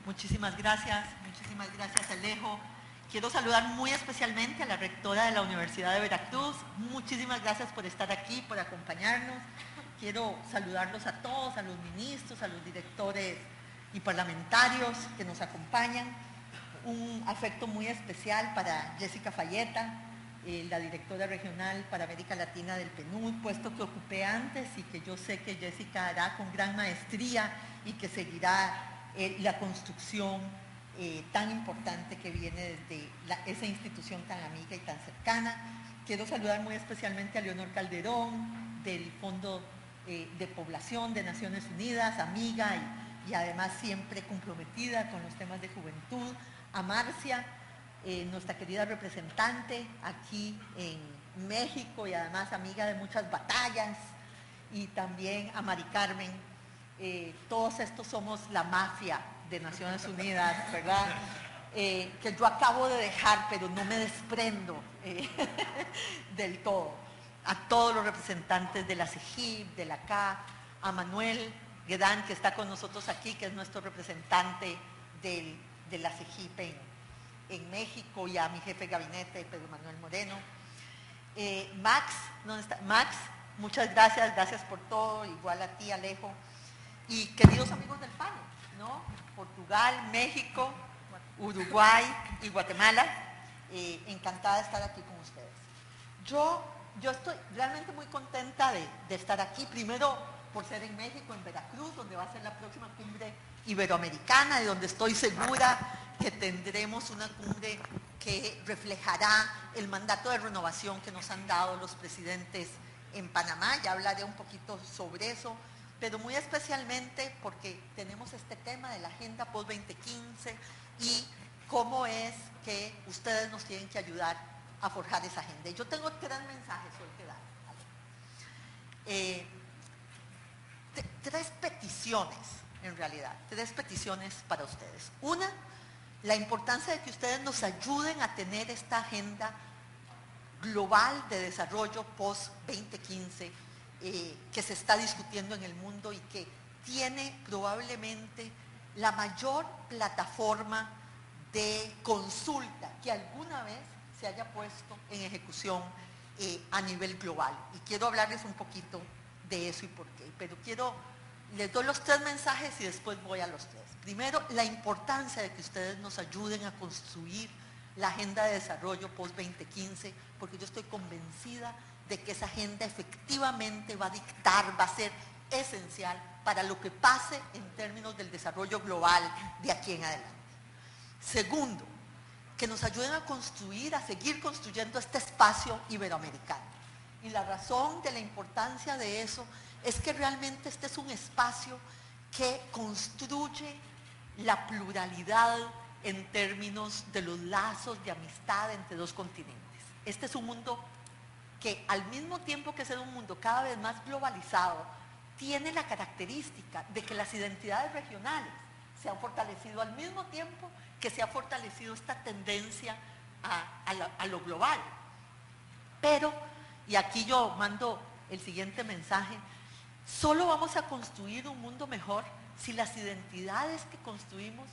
Muchísimas gracias Alejo. Quiero saludar muy especialmente a la rectora de la Universidad de Veracruz. Muchísimas gracias por estar aquí, por acompañarnos. Quiero saludarlos a todos, a los ministros, a los directores y parlamentarios que nos acompañan. Un afecto muy especial para Jessica Falleta, la directora regional para América Latina del PNUD, puesto que ocupé antes y que yo sé que Jessica hará con gran maestría y que seguirá la construcción tan importante que viene desde esa institución tan amiga y tan cercana. Quiero saludar muy especialmente a Leonor Calderón, del Fondo de Población de Naciones Unidas, amiga y además siempre comprometida con los temas de juventud, a Marcia, nuestra querida representante aquí en México y además amiga de muchas batallas, y también a Mari Carmen. Todos estos somos la mafia de Naciones Unidas, ¿verdad? Que yo acabo de dejar, pero no me desprendo del todo. A todos los representantes de la CEGIP, de la CA, a Manuel Guedán, que está con nosotros aquí, que es nuestro representante de la CEGIP en México, y a mi jefe de gabinete, Pedro Manuel Moreno. Max, ¿dónde está? Max, muchas gracias, gracias por todo, igual a ti, Alejo. Y queridos amigos del panel, ¿no? Portugal, México, Uruguay y Guatemala, encantada de estar aquí con ustedes. Yo estoy realmente muy contenta de estar aquí, primero por ser en México, en Veracruz, donde va a ser la próxima cumbre iberoamericana, y donde estoy segura que tendremos una cumbre que reflejará el mandato de renovación que nos han dado los presidentes en Panamá. Ya hablaré un poquito sobre eso, pero muy especialmente porque tenemos este tema de la Agenda Post-2015 y cómo es que ustedes nos tienen que ayudar a forjar esa agenda. Y yo tengo 3 mensajes hoy que dar. 3 peticiones, en realidad, 3 peticiones para ustedes. Una, la importancia de que ustedes nos ayuden a tener esta agenda global de desarrollo post-2015 que se está discutiendo en el mundo y que tiene probablemente la mayor plataforma de consulta que alguna vez se haya puesto en ejecución a nivel global. Y quiero hablarles un poquito de eso y por qué. Pero les doy los 3 mensajes y después voy a los 3. Primero, la importancia de que ustedes nos ayuden a construir la agenda de desarrollo post-2015, porque yo estoy convencida de que esa agenda efectivamente va a dictar, va a ser esencial para lo que pase en términos del desarrollo global de aquí en adelante. Segundo, que nos ayuden a construir, a seguir construyendo este espacio iberoamericano. Y la razón de la importancia de eso es que realmente este es un espacio que construye la pluralidad en términos de los lazos de amistad entre 2 continentes. Este es un mundo que, al mismo tiempo que es un mundo cada vez más globalizado, tiene la característica de que las identidades regionales se han fortalecido al mismo tiempo que se ha fortalecido esta tendencia a lo global. Pero, y aquí yo mando el siguiente mensaje, solo vamos a construir un mundo mejor si las identidades que construimos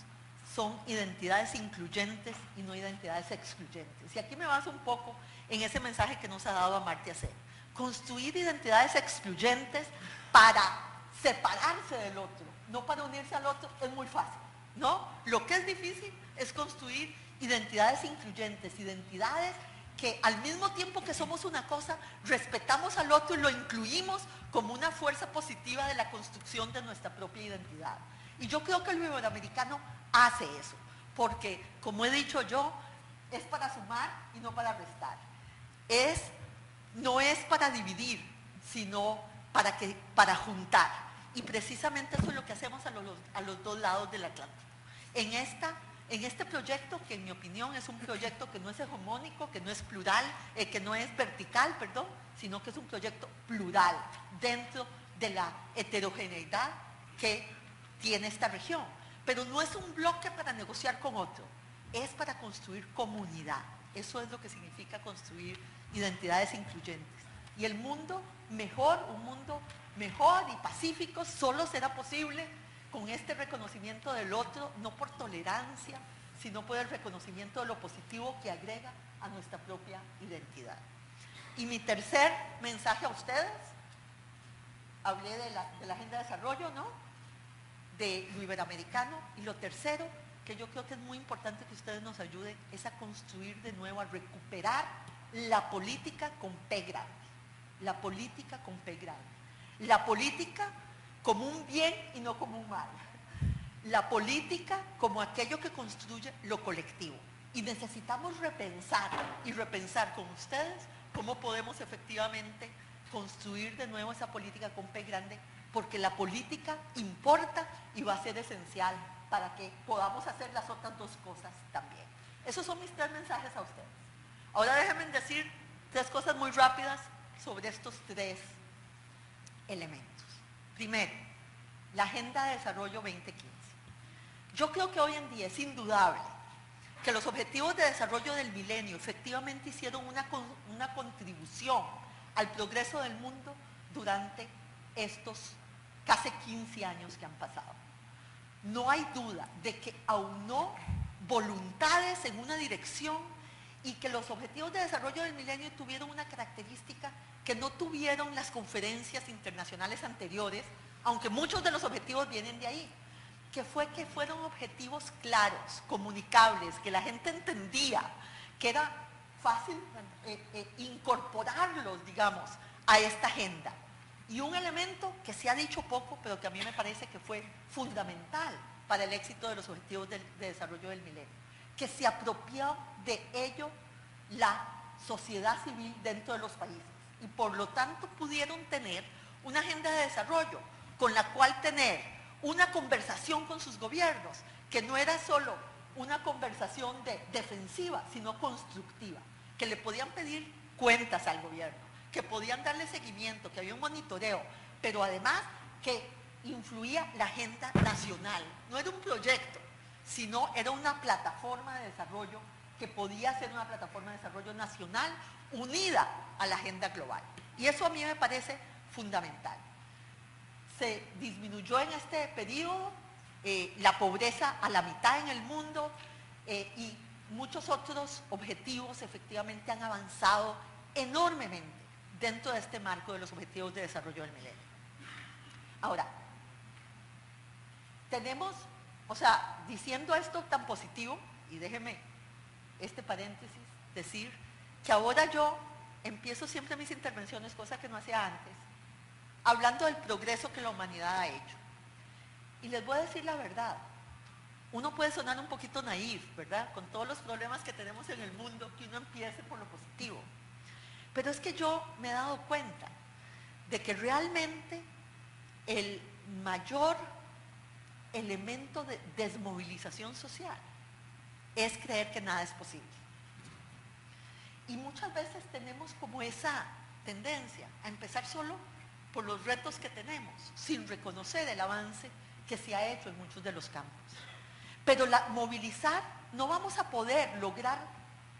son identidades incluyentes y no identidades excluyentes. Y aquí me baso un poco en ese mensaje que nos ha dado Amartya Sen. Construir identidades excluyentes para separarse del otro, no para unirse al otro, es muy fácil, ¿no? Lo que es difícil es construir identidades incluyentes, identidades que al mismo tiempo que somos una cosa, respetamos al otro y lo incluimos como una fuerza positiva de la construcción de nuestra propia identidad. Y yo creo que el iberoamericano hace eso, porque, como he dicho yo, es para sumar y no para restar. No es para dividir, sino para juntar. Y precisamente eso es lo que hacemos a los 2 lados del Atlántico. En este proyecto, que en mi opinión es un proyecto que no es hegemónico, que no es plural, que no es vertical, perdón, sino que es un proyecto plural dentro de la heterogeneidad que tiene esta región. Pero no es un bloque para negociar con otro, es para construir comunidad. Eso es lo que significa construir identidades incluyentes. Y el mundo mejor, un mundo mejor y pacífico, solo será posible con este reconocimiento del otro, no por tolerancia, sino por el reconocimiento de lo positivo que agrega a nuestra propia identidad. Y mi tercer mensaje a ustedes, hablé de la Agenda de Desarrollo, ¿no?, de lo iberoamericano, y lo tercero, que yo creo que es muy importante que ustedes nos ayuden, es a construir de nuevo, a recuperar la política con P grande. La política con P grande. La política como un bien y no como un mal. La política como aquello que construye lo colectivo. Y necesitamos repensar y repensar con ustedes cómo podemos efectivamente construir de nuevo esa política con P grande, porque la política importa y va a ser esencial para que podamos hacer las otras dos cosas también. Esos son mis tres mensajes a ustedes. Ahora déjenme decir tres cosas muy rápidas sobre estos tres elementos. Primero, la Agenda de Desarrollo 2015. Yo creo que hoy en día es indudable que los Objetivos de Desarrollo del Milenio efectivamente hicieron una contribución al progreso del mundo durante estos casi 15 años que han pasado. No hay duda de que aunó voluntades en una dirección y que los Objetivos de Desarrollo del Milenio tuvieron una característica que no tuvieron las conferencias internacionales anteriores, aunque muchos de los objetivos vienen de ahí, que fueron objetivos claros, comunicables, que la gente entendía, que era fácil incorporarlos, digamos, a esta agenda. Y un elemento que se ha dicho poco, pero que a mí me parece que fue fundamental para el éxito de los Objetivos de Desarrollo del Milenio, que se apropió de ello la sociedad civil dentro de los países y por lo tanto pudieron tener una agenda de desarrollo con la cual tener una conversación con sus gobiernos, que no era solo una conversación defensiva, sino constructiva, que le podían pedir cuentas al gobierno, que podían darle seguimiento, que había un monitoreo, pero además que influía la agenda nacional. No era un proyecto, sino era una plataforma de desarrollo que podía ser una plataforma de desarrollo nacional unida a la agenda global. Y eso a mí me parece fundamental. Se disminuyó en este periodo la pobreza a la mitad en el mundo y muchos otros objetivos efectivamente han avanzado enormemente dentro de este marco de los Objetivos de Desarrollo del Milenio. Ahora, tenemos, diciendo esto tan positivo, y déjeme este paréntesis, decir que ahora yo empiezo siempre mis intervenciones, cosa que no hacía antes, hablando del progreso que la humanidad ha hecho. Y les voy a decir la verdad, uno puede sonar un poquito naif, ¿verdad? Con todos los problemas que tenemos en el mundo, que uno empiece por lo positivo. Pero es que yo me he dado cuenta de que realmente el mayor elemento de desmovilización social es creer que nada es posible. Y muchas veces tenemos como esa tendencia a empezar solo por los retos que tenemos, sin reconocer el avance que se ha hecho en muchos de los campos. Pero movilizar, no vamos a poder lograr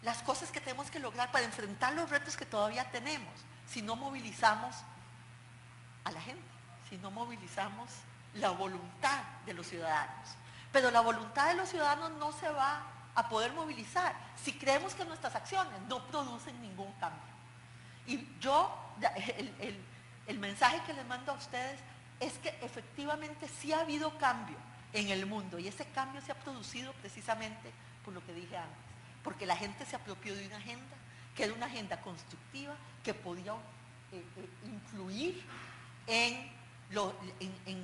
las cosas que tenemos que lograr para enfrentar los retos que todavía tenemos, si no movilizamos a la gente, si no movilizamos la voluntad de los ciudadanos. Pero la voluntad de los ciudadanos no se va a poder movilizar si creemos que nuestras acciones no producen ningún cambio. Y yo, el mensaje que les mando a ustedes es que efectivamente sí ha habido cambio en el mundo y ese cambio se ha producido precisamente por lo que dije antes, porque la gente se apropió de una agenda que era una agenda constructiva que podía influir en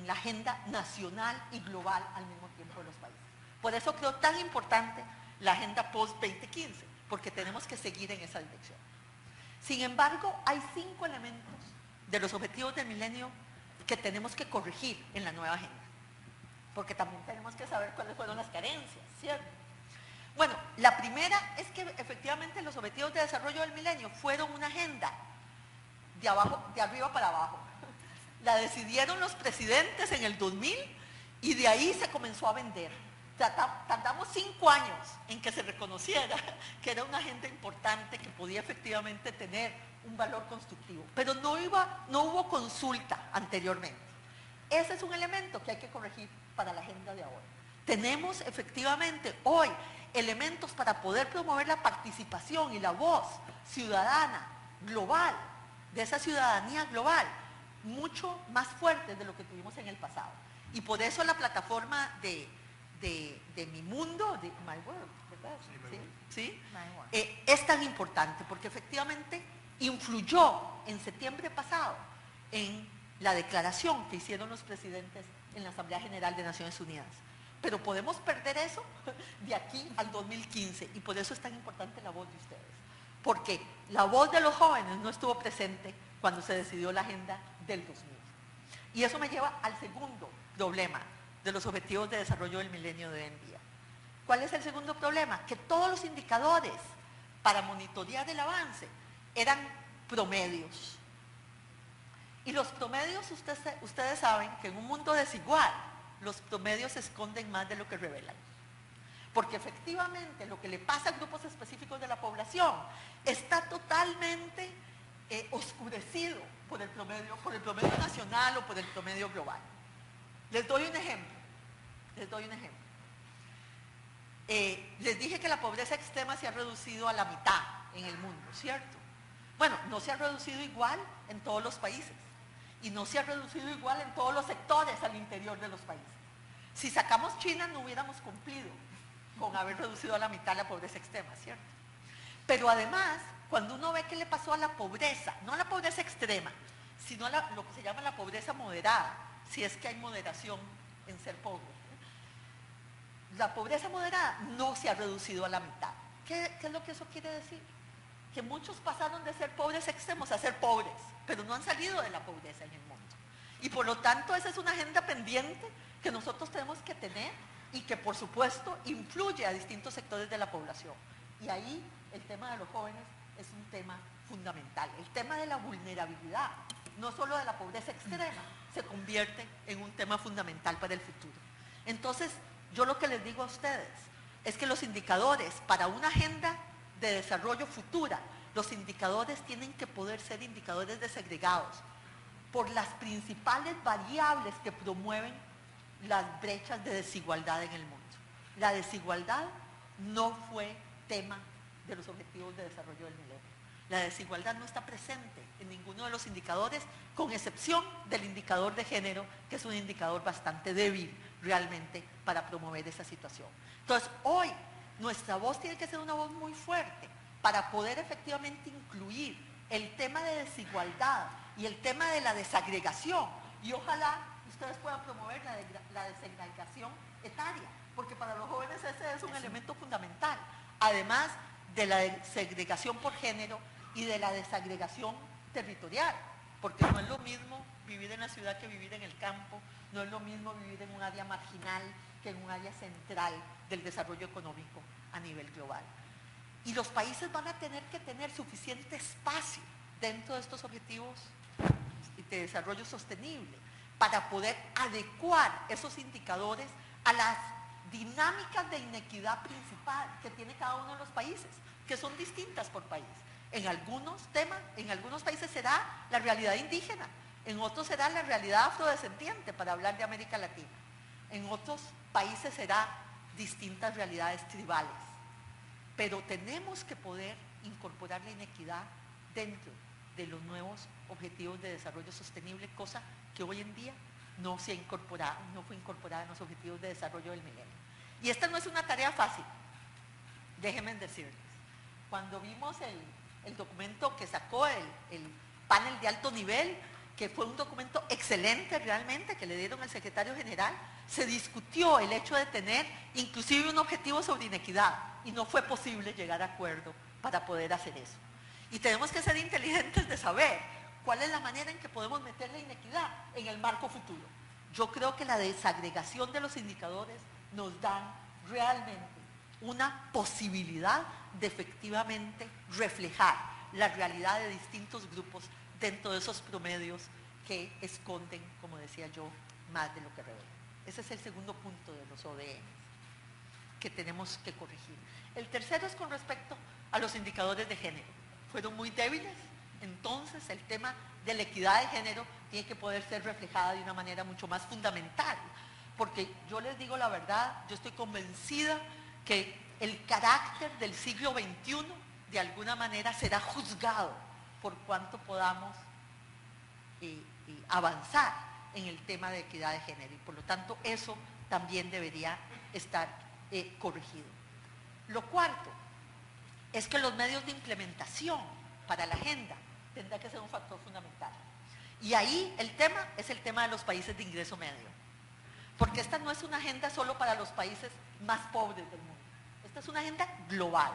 la agenda nacional y global al mismo tiempo de los países. Por eso creo tan importante la agenda post-2015, porque tenemos que seguir en esa dirección. Sin embargo, hay 5 elementos de los Objetivos del Milenio que tenemos que corregir en la nueva agenda, porque también tenemos que saber cuáles fueron las carencias, ¿cierto? Bueno, la primera es que efectivamente los Objetivos de Desarrollo del Milenio fueron una agenda de arriba para abajo. La decidieron los presidentes en el 2000 y de ahí se comenzó a vender. Tardamos 5 años en que se reconociera que era una agenda importante que podía efectivamente tener un valor constructivo, pero no hubo consulta anteriormente. Ese es un elemento que hay que corregir para la agenda de ahora. Tenemos efectivamente hoy elementos para poder promover la participación y la voz ciudadana global, de esa ciudadanía global, mucho más fuertes de lo que tuvimos en el pasado. Y por eso la plataforma de Mi Mundo, de My World, ¿verdad? ¿Sí? Es tan importante porque efectivamente influyó en septiembre pasado en la declaración que hicieron los presidentes en la Asamblea General de Naciones Unidas. Pero podemos perder eso de aquí al 2015 y por eso es tan importante la voz de ustedes. Porque la voz de los jóvenes no estuvo presente cuando se decidió la agenda del 2000. Y eso me lleva al segundo problema de los objetivos de desarrollo del milenio de hoy en día. ¿Cuál es el segundo problema? Que todos los indicadores para monitorear el avance eran promedios. Y los promedios, ustedes saben que en un mundo desigual, los promedios se esconden más de lo que revelan. Porque efectivamente lo que le pasa a grupos específicos de la población está totalmente oscurecido por el promedio nacional o por el promedio global. Les doy un ejemplo. Les dije que la pobreza extrema se ha reducido a la mitad en el mundo, ¿cierto? Bueno, no se ha reducido igual en todos los países y no se ha reducido igual en todos los sectores al interior de los países. Si sacamos China no hubiéramos cumplido con haber reducido a la mitad la pobreza extrema, ¿cierto? Pero además, cuando uno ve qué le pasó a la pobreza, no a la pobreza extrema, sino a lo que se llama la pobreza moderada, si es que hay moderación en ser pobre. La pobreza moderada no se ha reducido a la mitad. ¿Qué es lo que eso quiere decir? Que muchos pasaron de ser pobres extremos a ser pobres, pero no han salido de la pobreza en el mundo. Y por lo tanto, esa es una agenda pendiente que nosotros tenemos que tener y que por supuesto influye a distintos sectores de la población. Y ahí el tema de los jóvenes es un tema fundamental. El tema de la vulnerabilidad, no solo de la pobreza extrema, se convierte en un tema fundamental para el futuro. Entonces, yo lo que les digo a ustedes es que los indicadores para una agenda de desarrollo futura, los indicadores tienen que poder ser indicadores desagregados por las principales variables que promueven las brechas de desigualdad en el mundo. La desigualdad no fue tema de los objetivos de desarrollo del milenio. La desigualdad no está presente en ninguno de los indicadores, con excepción del indicador de género, que es un indicador bastante débil realmente para promover esa situación. Entonces, hoy nuestra voz tiene que ser una voz muy fuerte para poder efectivamente incluir el tema de desigualdad y el tema de la desagregación. Y ojalá ustedes puedan promover la desagregación etaria, porque para los jóvenes ese es un elemento fundamental. Además de la desagregación por género y de la desagregación territorial, porque no es lo mismo vivir en la ciudad que vivir en el campo, no es lo mismo vivir en un área marginal que en un área central del desarrollo económico a nivel global. Y los países van a tener que tener suficiente espacio dentro de estos objetivos de desarrollo sostenible para poder adecuar esos indicadores a las dinámicas de inequidad principal que tiene cada uno de los países, que son distintas por país. En algunos temas, en algunos países será la realidad indígena, en otros será la realidad afrodescendiente, para hablar de América Latina. En otros países será distintas realidades tribales. Pero tenemos que poder incorporar la inequidad dentro de los nuevos objetivos de desarrollo sostenible, cosa que hoy en día no se ha incorporado, no fue incorporada en los objetivos de desarrollo del milenio. Y esta no es una tarea fácil, déjenme decirles. Cuando vimos el documento que sacó el panel de alto nivel, que fue un documento excelente realmente, que le dieron al secretario general, se discutió el hecho de tener inclusive un objetivo sobre inequidad y no fue posible llegar a acuerdo para poder hacer eso. Y tenemos que ser inteligentes de saber cuál es la manera en que podemos meter la inequidad en el marco futuro. Yo creo que la desagregación de los indicadores nos dan realmente una posibilidad de efectivamente reflejar la realidad de distintos grupos dentro de esos promedios que esconden, como decía yo, más de lo que revelan. Ese es el segundo punto de los ODS que tenemos que corregir. El tercero es con respecto a los indicadores de género. Fueron muy débiles, entonces el tema de la equidad de género tiene que poder ser reflejada de una manera mucho más fundamental. Porque yo les digo la verdad, yo estoy convencida que el carácter del siglo XXI de alguna manera será juzgado por cuánto podamos avanzar en el tema de equidad de género. Y por lo tanto eso también debería estar corregido. Lo cuarto es que los medios de implementación para la agenda tendrá que ser un factor fundamental. Y ahí el tema es el tema de los países de ingreso medio. Porque esta no es una agenda solo para los países más pobres del mundo. Esta es una agenda global.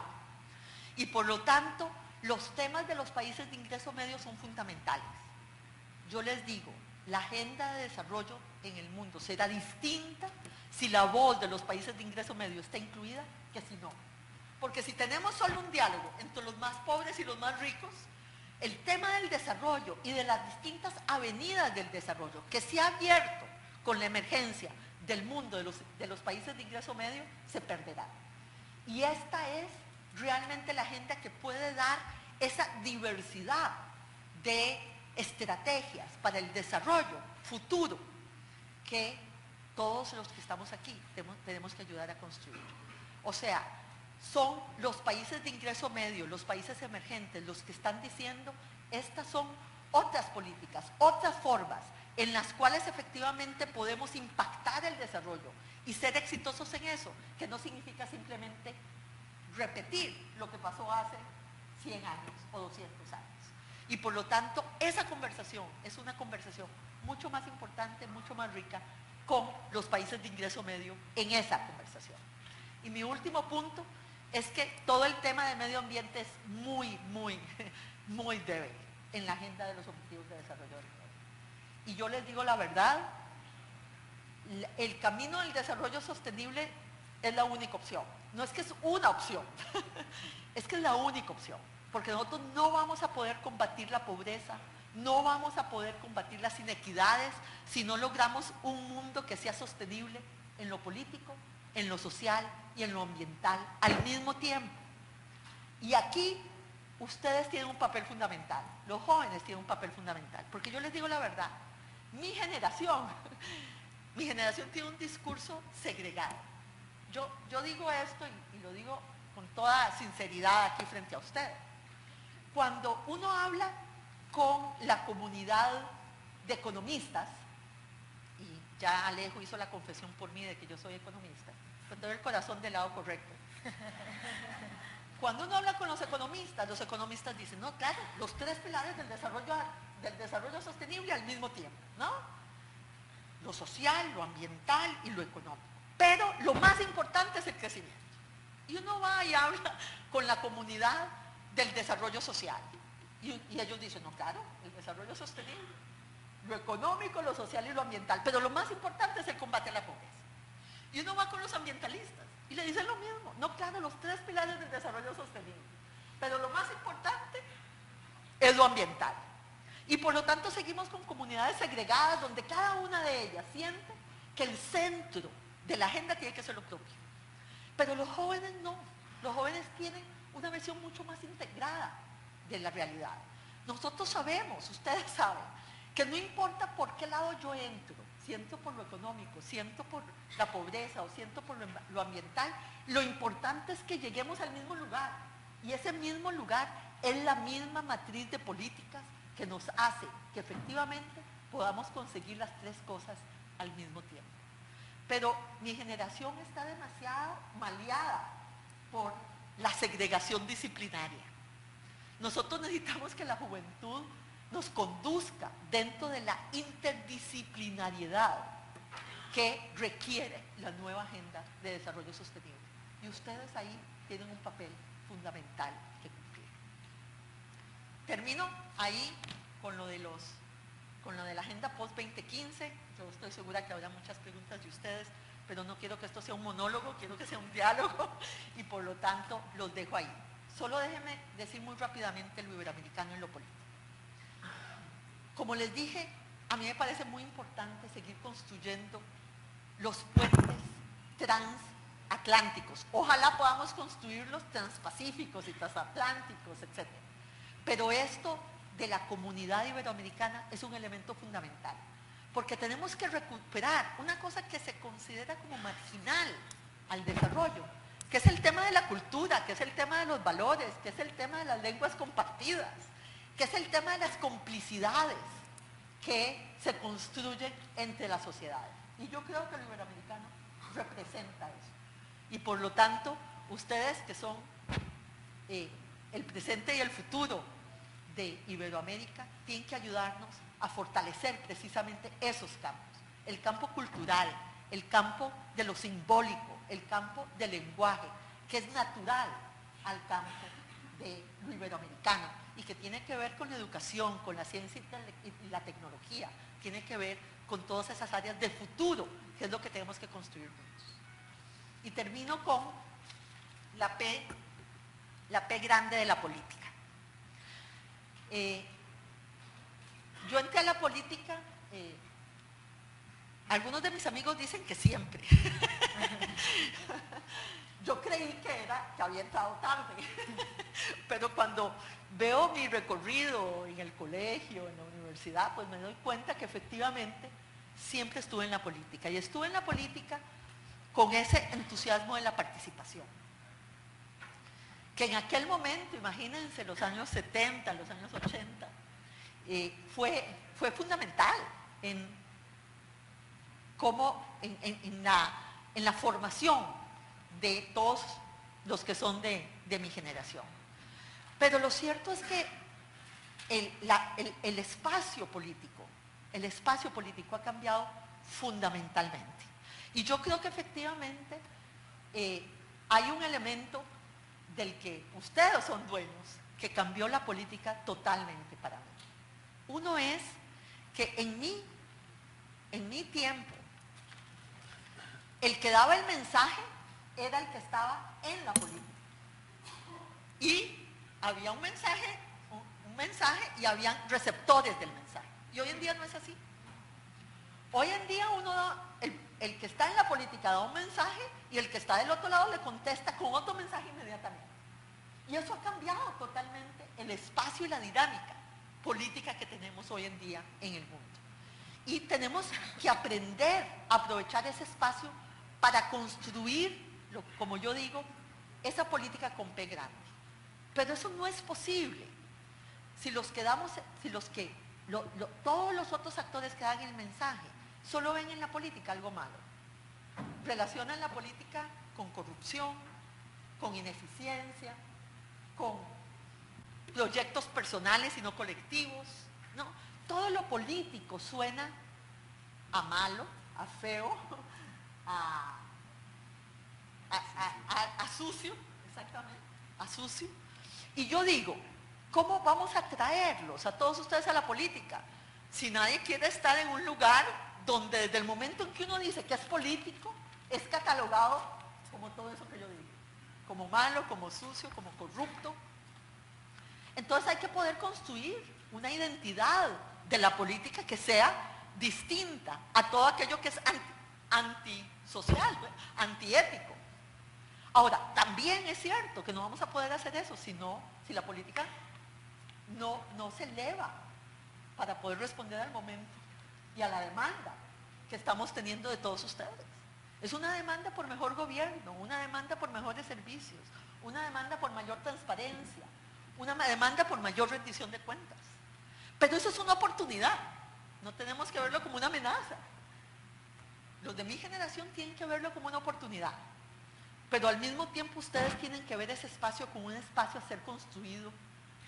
Y por lo tanto, los temas de los países de ingreso medio son fundamentales. Yo les digo, la agenda de desarrollo en el mundo será distinta si la voz de los países de ingreso medio está incluida que si no. Porque si tenemos solo un diálogo entre los más pobres y los más ricos, el tema del desarrollo y de las distintas avenidas del desarrollo que se ha abierto con la emergencia del mundo de los países de ingreso medio, se perderá. Y esta es realmente la agenda que puede dar esa diversidad de estrategias para el desarrollo futuro que todos los que estamos aquí tenemos que ayudar a construir. O sea, son los países de ingreso medio, los países emergentes, los que están diciendo, estas son otras políticas, otras formas en las cuales efectivamente podemos impactar el desarrollo y ser exitosos en eso, que no significa simplemente repetir lo que pasó hace 100 años o 200 años. Y por lo tanto, esa conversación es una conversación mucho más importante, mucho más rica con los países de ingreso medio en esa conversación. Y mi último punto es que todo el tema de medio ambiente es muy débil en la agenda de los objetivos de desarrollo del mundo. Y yo les digo la verdad, el camino del desarrollo sostenible es la única opción. No es que es una opción, es que es la única opción. Porque nosotros no vamos a poder combatir la pobreza, no vamos a poder combatir las inequidades si no logramos un mundo que sea sostenible en lo político, en lo social y en lo ambiental al mismo tiempo. Y aquí ustedes tienen un papel fundamental, los jóvenes tienen un papel fundamental, porque yo les digo la verdad, mi generación tiene un discurso segregado. Yo digo esto y lo digo con toda sinceridad aquí frente a ustedes. Cuando uno habla con la comunidad de economistas, y ya Alejo hizo la confesión por mí de que yo soy economista, con todo el corazón del lado correcto. Cuando uno habla con los economistas dicen, no, claro, los tres pilares del desarrollo sostenible al mismo tiempo, ¿no? Lo social, lo ambiental y lo económico. Pero lo más importante es el crecimiento. Y uno va y habla con la comunidad del desarrollo social. Y ellos dicen, no, claro, el desarrollo sostenible, lo económico, lo social y lo ambiental. Pero lo más importante es el combate a la pobreza. Y uno va con los ambientalistas y le dicen lo mismo. No, claro, los tres pilares del desarrollo sostenible. Pero lo más importante es lo ambiental. Y por lo tanto seguimos con comunidades segregadas donde cada una de ellas siente que el centro de la agenda tiene que ser lo propio. Pero los jóvenes no. Los jóvenes tienen una visión mucho más integrada de la realidad. Nosotros sabemos, ustedes saben, que no importa por qué lado yo entro, siento por lo económico, siento por la pobreza o siento por lo ambiental, lo importante es que lleguemos al mismo lugar. Y ese mismo lugar es la misma matriz de políticas que nos hace que efectivamente podamos conseguir las tres cosas al mismo tiempo. Pero mi generación está demasiado maleada por la segregación disciplinaria. Nosotros necesitamos que la juventud nos conduzca dentro de la interdisciplinariedad que requiere la nueva agenda de desarrollo sostenible. Y ustedes ahí tienen un papel fundamental que cumplir. Termino ahí con lo de la agenda post-2015. Yo estoy segura que habrá muchas preguntas de ustedes, pero no quiero que esto sea un monólogo, quiero que sea un diálogo y por lo tanto los dejo ahí. Solo déjenme decir muy rápidamente lo iberoamericano en lo político. Como les dije, a mí me parece muy importante seguir construyendo los puentes transatlánticos. Ojalá podamos construirlos transpacíficos y transatlánticos, etc. Pero esto de la comunidad iberoamericana es un elemento fundamental, porque tenemos que recuperar una cosa que se considera como marginal al desarrollo, que es el tema de la cultura, que es el tema de los valores, que es el tema de las lenguas compartidas, que es el tema de las complicidades que se construyen entre las sociedades. Y yo creo que el iberoamericano representa eso. Y por lo tanto, ustedes que son el presente y el futuro de Iberoamérica, tienen que ayudarnos a fortalecer precisamente esos campos. El campo cultural, el campo de lo simbólico, el campo del lenguaje, que es natural al campo de lo iberoamericano y que tiene que ver con la educación, con la ciencia y la tecnología, tiene que ver con todas esas áreas del futuro, que es lo que tenemos que construir juntos. Y termino con la P grande de la política. Yo entré a la política, algunos de mis amigos dicen que siempre. Yo creí que había entrado tarde, pero cuando veo mi recorrido en el colegio, en la universidad, pues me doy cuenta que efectivamente siempre estuve en la política. Y estuve en la política con ese entusiasmo de la participación. Que en aquel momento, imagínense, los años 70, los años 80, fue fundamental en la formación de todos los que son de mi generación. Pero lo cierto es que el espacio político ha cambiado fundamentalmente. Y yo creo que efectivamente hay un elemento del que ustedes son dueños, que cambió la política totalmente para mí. Uno es que en mi tiempo, el que daba el mensaje era el que estaba en la política. Y había un mensaje y habían receptores del mensaje. Y hoy en día no es así. Hoy en día el que está en la política da un mensaje y el que está del otro lado le contesta con otro mensaje inmediatamente. Y eso ha cambiado totalmente el espacio y la dinámica política que tenemos hoy en día en el mundo. Y tenemos que aprender a aprovechar ese espacio para construir, como yo digo, esa política con P grande. Pero eso no es posible si todos los otros actores que dan el mensaje solo ven en la política algo malo. Relacionan la política con corrupción, con ineficiencia, con proyectos personales y no colectivos, ¿no? Todo lo político suena a malo, a feo, a sucio, exactamente, a sucio. Y yo digo, ¿cómo vamos a traerlos a todos ustedes a la política? Si nadie quiere estar en un lugar donde desde el momento en que uno dice que es político, es catalogado como todo eso que yo digo, como malo, como sucio, como corrupto. Entonces hay que poder construir una identidad de la política que sea distinta a todo aquello que es antisocial, antiético. Ahora, también es cierto que no vamos a poder hacer eso si la política no se eleva para poder responder al momento y a la demanda que estamos teniendo de todos ustedes. Es una demanda por mejor gobierno, una demanda por mejores servicios, una demanda por mayor transparencia, una demanda por mayor rendición de cuentas. Pero eso es una oportunidad, no tenemos que verlo como una amenaza. Los de mi generación tienen que verlo como una oportunidad, pero al mismo tiempo ustedes tienen que ver ese espacio como un espacio a ser construido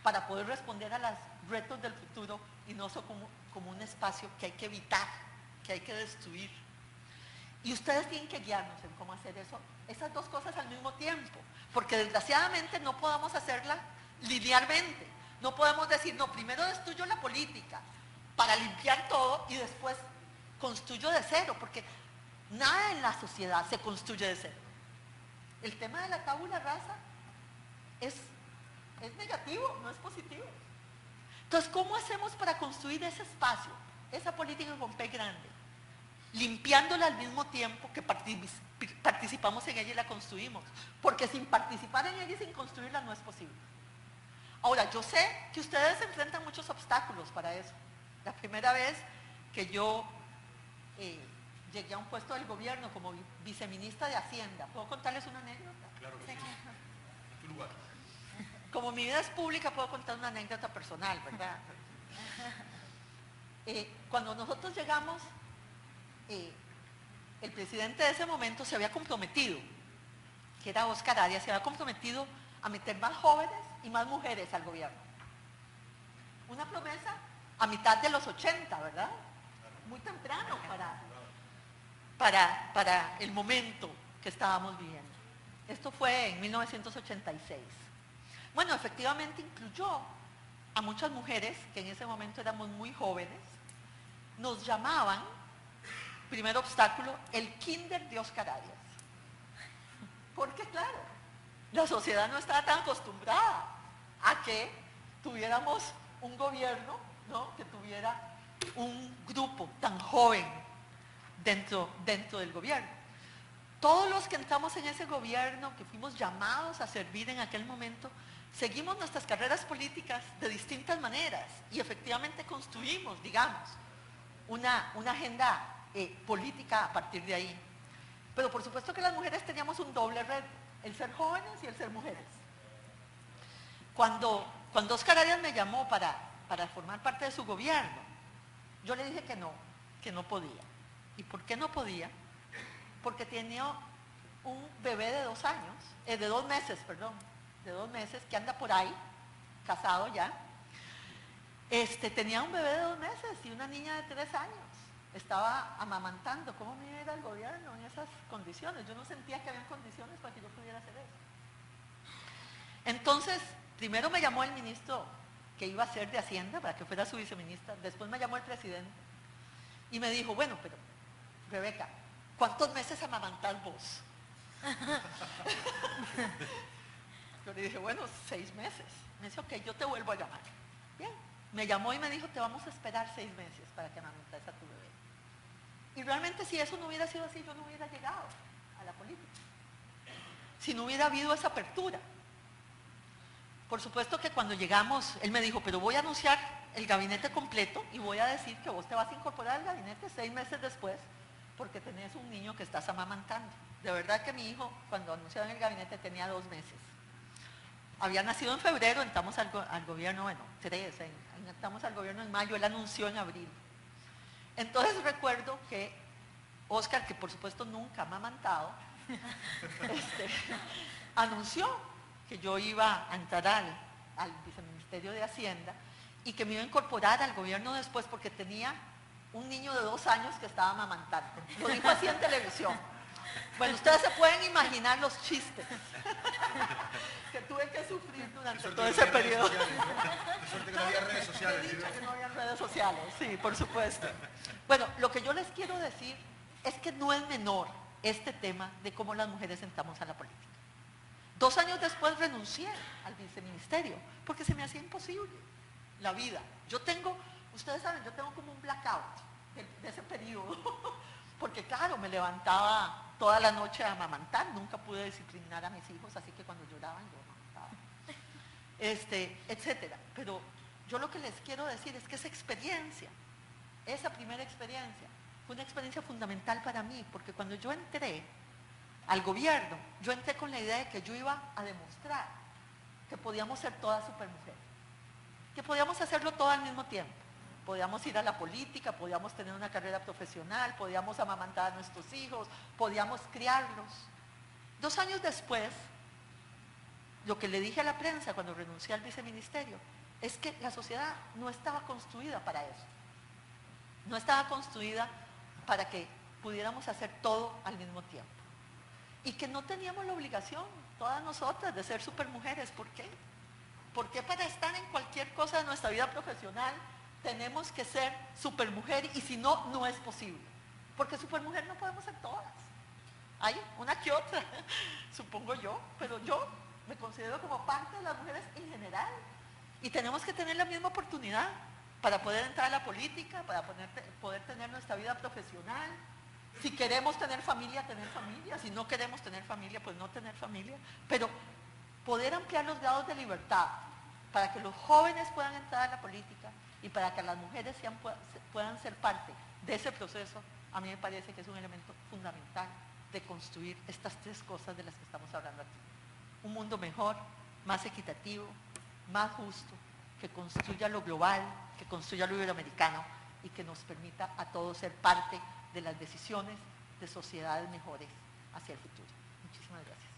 para poder responder a los retos del futuro y no como un espacio que hay que evitar, que hay que destruir. Y ustedes tienen que guiarnos en cómo hacer eso, esas dos cosas al mismo tiempo, porque desgraciadamente no podemos hacerla linealmente. No podemos decir, no, primero destruyo la política para limpiar todo y después construyo de cero, porque nada en la sociedad se construye de cero. El tema de la tabula rasa es negativo, no es positivo. Entonces, ¿cómo hacemos para construir ese espacio, esa política con P grande? Limpiándola al mismo tiempo que participamos en ella y la construimos, porque sin participar en ella y sin construirla no es posible. Ahora, yo sé que ustedes enfrentan muchos obstáculos para eso. La primera vez que yo llegué a un puesto del gobierno como viceministra de Hacienda, ¿puedo contarles una anécdota? Claro que sí. En tu lugar. Como mi vida es pública, puedo contar una anécdota personal, ¿verdad? Cuando nosotros llegamos, el presidente de ese momento se había comprometido, que era Óscar Arias, se había comprometido a meter más jóvenes y más mujeres al gobierno. Una promesa a mitad de los 80, ¿verdad? Muy temprano para el momento que estábamos viviendo. Esto fue en 1986. Bueno, efectivamente incluyó a muchas mujeres que en ese momento éramos muy jóvenes. Nos llamaban, primer obstáculo, el kinder de Óscar Arias. Porque claro, la sociedad no estaba tan acostumbrada a que tuviéramos un gobierno, ¿no?, que tuviera un grupo tan joven dentro del gobierno. Todos los que entramos en ese gobierno, que fuimos llamados a servir en aquel momento, seguimos nuestras carreras políticas de distintas maneras y efectivamente construimos, digamos, una agenda política a partir de ahí. Pero por supuesto que las mujeres teníamos un doble reto, el ser jóvenes y el ser mujeres. Cuando Óscar Arias me llamó para formar parte de su gobierno, yo le dije que no podía. ¿Y por qué no podía? Porque tenía un bebé de 2 años, de 2 meses, perdón, de 2 meses, que anda por ahí, casado ya. Tenía un bebé de 2 meses y una niña de 3 años. Estaba amamantando. ¿Cómo me iba a ir al gobierno en esas condiciones? Yo no sentía que había condiciones para que yo pudiera hacer eso. Entonces, primero me llamó el ministro que iba a ser de Hacienda para que fuera su viceministra. Después me llamó el presidente y me dijo, bueno, pero Rebeca, ¿cuántos meses amamantás vos? Yo le dije, bueno, 6 meses. Me dice, ok, yo te vuelvo a llamar. Bien, me llamó y me dijo, te vamos a esperar 6 meses para que amamantes a tu bebé. Y realmente si eso no hubiera sido así, yo no hubiera llegado a la política. Si no hubiera habido esa apertura. Por supuesto que cuando llegamos, él me dijo, pero voy a anunciar el gabinete completo y voy a decir que vos te vas a incorporar al gabinete 6 meses después porque tenés un niño que estás amamantando. De verdad que mi hijo, cuando anunciaron el gabinete, tenía 2 meses. Había nacido en febrero, entramos al gobierno, bueno, 3, entramos al gobierno en mayo, él anunció en abril. Entonces recuerdo que Óscar, que por supuesto nunca ha amamantado, anunció que yo iba a entrar al viceministerio de Hacienda y que me iba a incorporar al gobierno después porque tenía un niño de 2 años que estaba amamantando. Lo dijo así en televisión. Bueno, ustedes se pueden imaginar los chistes que tuve que sufrir durante todo ese periodo. De suerte que no había redes sociales. He dicho que no había redes sociales, sí, por supuesto. Bueno, lo que yo les quiero decir es que no es menor este tema de cómo las mujeres entramos a la política. 2 años después renuncié al viceministerio porque se me hacía imposible la vida. Ustedes saben, yo tengo como un blackout de ese periodo, porque claro, me levantaba toda la noche a amamantar, nunca pude disciplinar a mis hijos, así que cuando lloraban yo amamantaba, etcétera. Pero yo lo que les quiero decir es que esa primera experiencia, fue una experiencia fundamental para mí, porque cuando yo entré al gobierno, yo entré con la idea de que yo iba a demostrar que podíamos ser todas supermujeres, que podíamos hacerlo todo al mismo tiempo. Podíamos ir a la política, podíamos tener una carrera profesional, podíamos amamantar a nuestros hijos, podíamos criarlos. 2 años después, lo que le dije a la prensa cuando renuncié al viceministerio, es que la sociedad no estaba construida para eso. No estaba construida para que pudiéramos hacer todo al mismo tiempo. Y que no teníamos la obligación, todas nosotras, de ser supermujeres. ¿Por qué? ¿Por qué para estar en cualquier cosa de nuestra vida profesional tenemos que ser supermujer y si no, no es posible? Porque supermujer no podemos ser todas. Hay una que otra, supongo yo, pero yo me considero como parte de las mujeres en general. Y tenemos que tener la misma oportunidad para poder entrar a la política, para poder tener nuestra vida profesional. Si queremos tener familia, si no queremos tener familia, pues no tener familia, pero poder ampliar los grados de libertad, para que los jóvenes puedan entrar a la política y para que las mujeres puedan ser parte de ese proceso, a mí me parece que es un elemento fundamental de construir estas tres cosas de las que estamos hablando aquí. Un mundo mejor, más equitativo, más justo, que construya lo global, que construya lo iberoamericano y que nos permita a todos ser parte de las decisiones de sociedades mejores hacia el futuro. Muchísimas gracias.